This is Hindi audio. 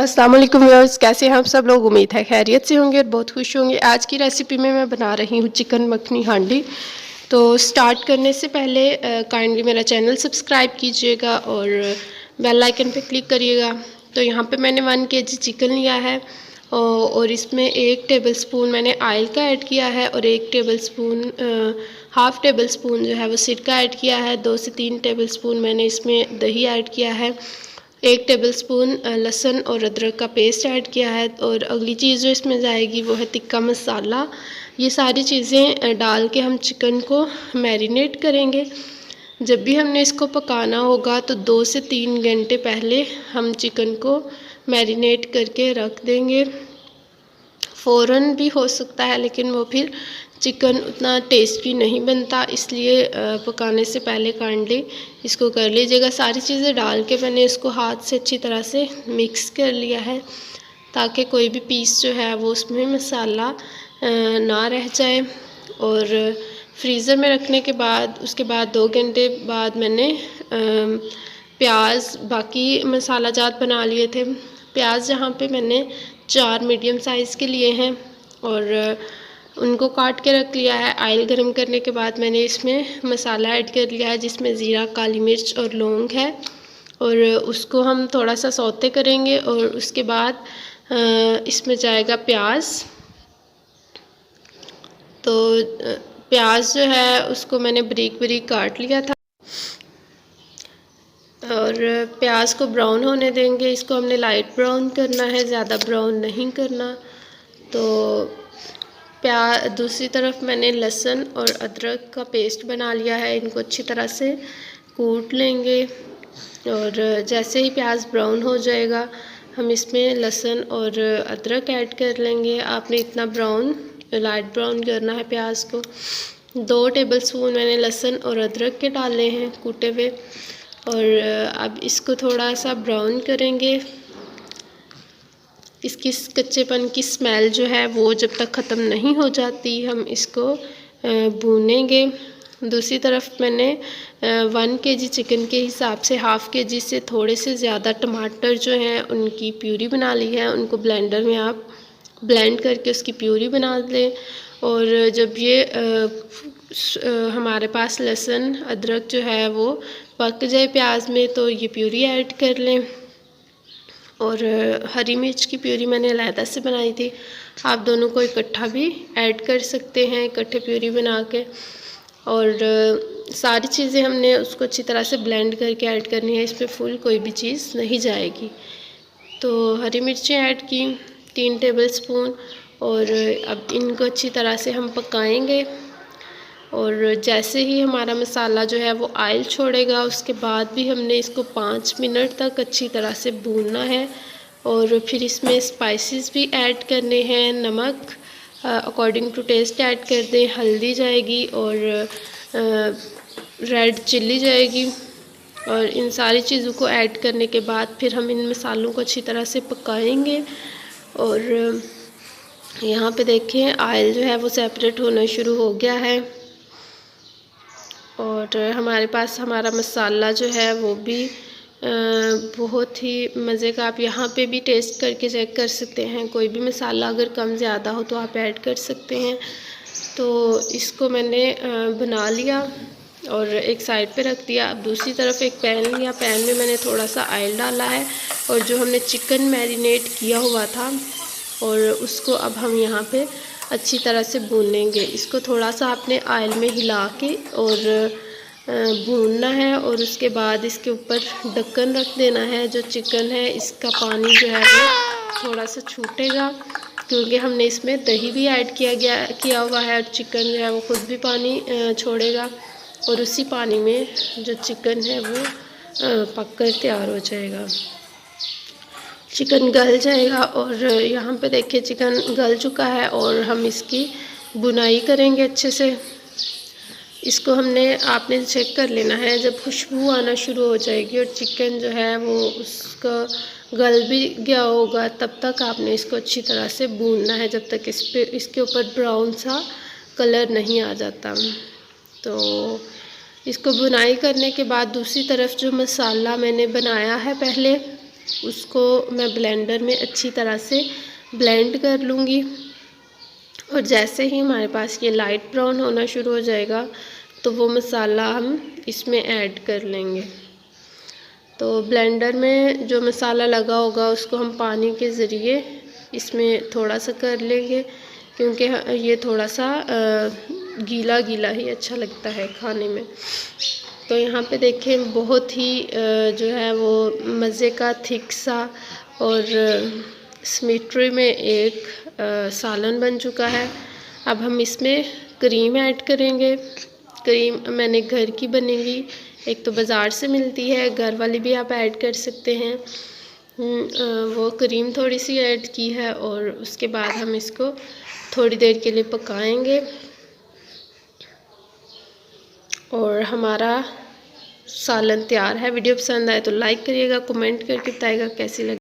अस्सलाम वालेकुम व्यूअर्स, कैसे हैं आप सब लोग। उम्मीद है खैरियत से होंगे और बहुत खुश होंगे। आज की रेसिपी में मैं बना रही हूँ चिकन मखनी हांडी। तो स्टार्ट करने से पहले काइंडली मेरा चैनल सब्सक्राइब कीजिएगा और बेल आइकन पे क्लिक करिएगा। तो यहाँ पे मैंने 1 kg चिकन लिया है और इसमें 1 टेबलस्पून मैंने ऑयल का ऐड किया है और 1 टेबलस्पून हाफ़ टेबल स्पून जो है वो सिरका ऐड किया है। 2 से 3 टेबलस्पून मैंने इसमें दही ऐड किया है। 1 टेबलस्पून लहसुन और अदरक का पेस्ट ऐड किया है। और अगली चीज़ जो इसमें जाएगी वो है तिक्का मसाला। ये सारी चीज़ें डाल के हम चिकन को मैरिनेट करेंगे। जब भी हमने इसको पकाना होगा तो 2 से 3 घंटे पहले हम चिकन को मैरिनेट करके रख देंगे। फ़ौरन भी हो सकता है लेकिन वो फिर चिकन उतना टेस्टी नहीं बनता, इसलिए पकाने से पहले काइंडली इसको कर लीजिएगा। सारी चीज़ें डाल के मैंने इसको हाथ से अच्छी तरह से मिक्स कर लिया है ताकि कोई भी पीस जो है वो उसमें मसाला ना रह जाए। और फ्रीज़र में रखने के बाद उसके बाद 2 घंटे बाद मैंने प्याज बाकी मसाला जात बना लिए थे। प्याज यहाँ पे मैंने 4 मीडियम साइज़ के लिए हैं और उनको काट के रख लिया है। ऑयल गरम करने के बाद मैंने इसमें मसाला ऐड कर लिया है जिसमें ज़ीरा, काली मिर्च और लौंग है और उसको हम थोड़ा सा सौते करेंगे। और उसके बाद इसमें जाएगा प्याज। तो प्याज जो है उसको मैंने बारीक बारीक काट लिया था और प्याज को ब्राउन होने देंगे। इसको हमने लाइट ब्राउन करना है, ज़्यादा ब्राउन नहीं करना। तो दूसरी तरफ मैंने लहसुन और अदरक का पेस्ट बना लिया है। इनको अच्छी तरह से कूट लेंगे और जैसे ही प्याज ब्राउन हो जाएगा हम इसमें लहसुन और अदरक ऐड कर लेंगे। आपने इतना लाइट ब्राउन करना है प्याज को। 2 टेबलस्पून मैंने लहसुन और अदरक के डाले हैं कूटे हुए और अब इसको थोड़ा सा ब्राउन करेंगे। इसकी कच्चेपन की स्मेल जो है वो जब तक ख़त्म नहीं हो जाती हम इसको भूनेंगे। दूसरी तरफ मैंने 1 kg चिकन के हिसाब से हाफ़ kg से थोड़े से ज़्यादा टमाटर जो हैं उनकी प्यूरी बना ली है। उनको ब्लेंडर में आप ब्लेंड करके उसकी प्यूरी बना लें। और जब ये हमारे पास लहसुन अदरक जो है वो पक जाए प्याज में तो ये प्यूरी ऐड कर लें। और हरी मिर्च की प्यूरी मैंने अलहदा से बनाई थी, आप दोनों को इकट्ठा भी ऐड कर सकते हैं, इकट्ठे प्यूरी बना के। और सारी चीज़ें हमने उसको अच्छी तरह से ब्लेंड करके ऐड करनी है, इसमें फुल कोई भी चीज़ नहीं जाएगी। तो हरी मिर्चें ऐड की 3 टेबलस्पून और अब इनको अच्छी तरह से हम पकाएंगे। और जैसे ही हमारा मसाला जो है वो ऑयल छोड़ेगा उसके बाद भी हमने इसको 5 मिनट तक अच्छी तरह से भूनना है। और फिर इसमें स्पाइसेस भी ऐड करने हैं। नमक अकॉर्डिंग टू टेस्ट ऐड कर दें, हल्दी जाएगी और रेड चिल्ली जाएगी। और इन सारी चीज़ों को ऐड करने के बाद फिर हम इन मसालों को अच्छी तरह से पकाएंगे। और यहाँ पे देखें ऑयल जो है वो सेपरेट होना शुरू हो गया है और हमारे पास हमारा मसाला जो है वो भी बहुत ही मज़े का। आप यहाँ पे भी टेस्ट करके चेक कर सकते हैं, कोई भी मसाला अगर कम ज़्यादा हो तो आप ऐड कर सकते हैं। तो इसको मैंने बना लिया और एक साइड पे रख दिया। अब दूसरी तरफ एक पैन लिया, पैन में मैंने थोड़ा सा ऑयल डाला है और जो हमने चिकन मैरिनेट किया हुआ था और उसको अब हम यहाँ पे अच्छी तरह से भूनेंगे। इसको थोड़ा सा आपने ऑयल में हिला के और भूनना है और उसके बाद इसके ऊपर ढक्कन रख देना है। जो चिकन है इसका पानी जो है वो थोड़ा सा छूटेगा क्योंकि हमने इसमें दही भी ऐड किया हुआ है और चिकन जो है वो खुद भी पानी छोड़ेगा और उसी पानी में जो चिकन है वो पक कर तैयार हो जाएगा, चिकन गल जाएगा। और यहाँ पे देखिए चिकन गल चुका है और हम इसकी बुनाई करेंगे अच्छे से। इसको आपने चेक कर लेना है, जब खुशबू आना शुरू हो जाएगी और चिकन जो है वो उसका गल भी गया होगा तब तक आपने इसको अच्छी तरह से भूनना है, जब तक इसके ऊपर ब्राउन सा कलर नहीं आ जाता। तो इसको बुनाई करने के बाद दूसरी तरफ जो मसाला मैंने बनाया है पहले उसको मैं ब्लेंडर में अच्छी तरह से ब्लेंड कर लूँगी। और जैसे ही हमारे पास ये लाइट ब्राउन होना शुरू हो जाएगा तो वो मसाला हम इसमें ऐड कर लेंगे। तो ब्लेंडर में जो मसाला लगा होगा उसको हम पानी के ज़रिए इसमें थोड़ा सा कर लेंगे, क्योंकि ये थोड़ा सा गीला गीला ही अच्छा लगता है खाने में। तो यहाँ पे देखें बहुत ही जो है वो मज़े का थिक सा और स्मिट्री में एक सालन बन चुका है। अब हम इसमें क्रीम ऐड करेंगे। क्रीम मैंने घर की बनेगी, एक तो बाज़ार से मिलती है, घर वाली भी आप ऐड कर सकते हैं। वो क्रीम थोड़ी सी ऐड की है और उसके बाद हम इसको थोड़ी देर के लिए पकाएंगे। और हमारा सालन तैयार है। वीडियो पसंद आए तो लाइक करिएगा, कमेंट करके बताइएगा कैसी लगी।